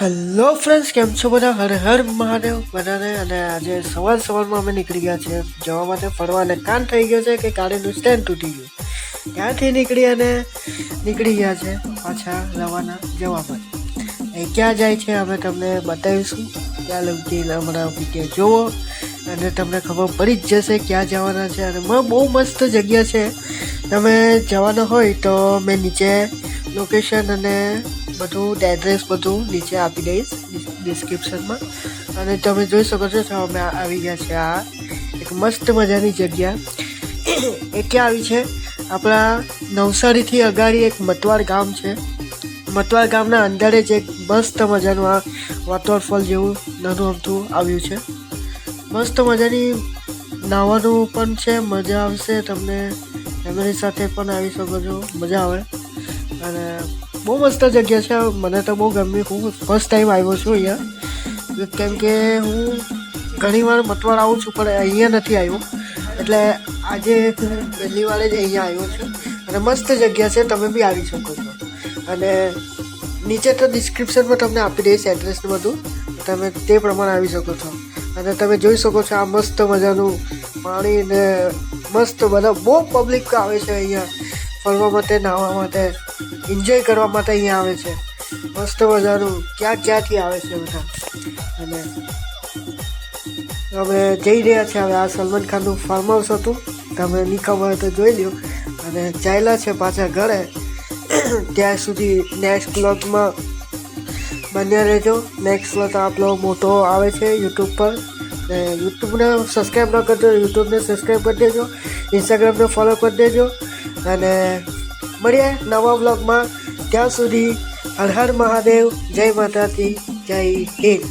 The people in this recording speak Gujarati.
હેલો ફ્રેન્ડ્સ, કેમ છો બધા? હર હર મહાદેવ બધાને. અને આજે સવારમાં અમે નીકળી ગયા છે જવા માટે ફરવા. અને કાન થઈ ગયો છે કે ગાડીનું સ્ટેન્ડ તૂટી ગયું. ત્યાંથી નીકળી ગયા છે પાછા રવાના જવા માટે. એ ક્યાં જાય છે અમે તમને બતાવીશું. ત્યાં લગી હમણાં વિડીયો જુઓ અને તમને ખબર પડી જ જશે ક્યાં જવાના છે. અને બહુ મસ્ત જગ્યા છે. તમે જવાના હોય તો મેં નીચે લોકેશન અને બધું એડ્રેસ બધું નીચે આપી દઈશ ડિસ્ક્રિપ્શનમાં. અને તમે જોઈ શકો છો અમે આવી ગયા છે આ એક મસ્ત મજાની જગ્યા. એ ક્યાં આવી છે? આપણા નવસારીથી અગાડી એક મતવાડ ગામ છે. મતવાડ ગામના અંદર જ એક મસ્ત મજાનું આ વોટરફોલ જેવું નાનું અમથું આવ્યું છે. મસ્ત મજાની નાહવાનું પણ છે, મજા આવશે તમને. ફેમિલી સાથે પણ આવી શકો છો, મજા આવે. અને બહુ મસ્ત જગ્યા છે. મને તો બહુ ગમી. હું ફર્સ્ટ ટાઈમ આવ્યો છું અહીંયા, કેમ કે હું ઘણીવાર મતવાડ આવું છું પણ અહીંયા નથી આવ્યો. એટલે આજે હું પહેલી વાર જ અહીંયા આવ્યો છું. અને મસ્ત જગ્યા છે, તમે બી આવી શકો છો. અને નીચે તો ડિસ્ક્રિપ્શનમાં તમને આપી દઈશ એડ્રેસ ને બધું, તમે તે પ્રમાણે આવી શકો છો. અને તમે જોઈ શકો છો આ મસ્ત મજાનું પાણી ને મસ્ત બધા બહુ પબ્લિક આવે છે અહીંયા ફરવા માટે, નાહવા માટે, એન્જોય કરવા માટે અહીંયા આવે છે. મસ્ત મજાનું ક્યાંથી આવે છે બધા. અને અમે જઈ રહ્યા છે હવે. આ સલમાન ખાનનું ફાર્મ હાઉસ હતું, તમે નહીં ખબર હોય તો જોઈ લો. અને ચાલ્યા છે પાછા ઘરે. ત્યાં સુધી નેક્સ્ટ વ્લોગમાં બન્યા રહેજો. નેક્સ્ટ વ્લોગ આપણો મોટો આવે છે યુટ્યુબ પર. ને યુટ્યુબને સબસ્ક્રાઈબ ન કરજો, યુટ્યુબને સબસ્ક્રાઈબ કરી દેજો, ઇન્સ્ટાગ્રામને ફોલો કરી દેજો. અને મળીએ નવા વ્લોગમાં. ત્યાં સુધી હર હર મહાદેવ, જય માતાજી, જય હિન્દ.